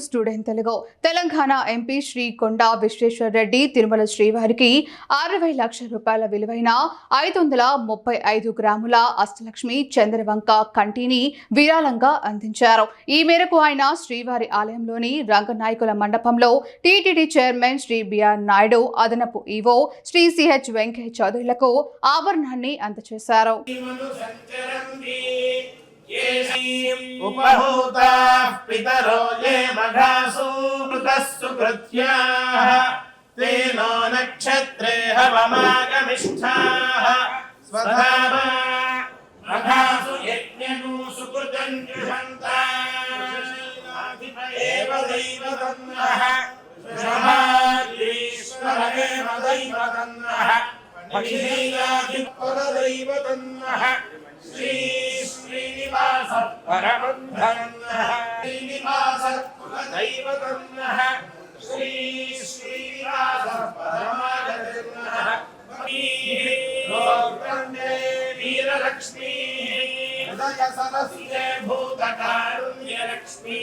Student Telugu Telangana MP Shri కొండా విశ్వేశ్వర్ రెడ్డి తిరుమల శ్రీవారికి 60 లక్షల రూపాయల విలువైన 535 గ్రాముల అష్టలక్ష్మి చంద్రవంక కంటిని విరాళంగా అందించారు. ఈ మేరకు ఆయన శ్రీవారి ఆలయంలోని రంగనాయకుల మండపంలో TTD chairman Shri BR Naidu, అదనపు ఈవో శ్రీ సిహెచ్ వెంకయ్య చౌదరులకు ఆభరణాన్ని అందజేశారు. उपहूताः पितरो ये मघासु सुकृत्याः तेनो नक्षत्रे हवमागमिष्ठाः स्वधामा मघासु यज्ञनु सुकृतं जुषन्ताः दैवतन्नः शभाद्रीश्वर एव दैवतन्नः पक्षीयाधिपरदैवतन्नः श्री श्रीनिवास परमन्धरन्नः श्रीनिवास कुलदैवतन्नः श्री श्रीनिवास परमागतन्नः लोकन्दे वीरलक्ष्मी हृदय सरस्ये भूतकारुण्यलक्ष्मी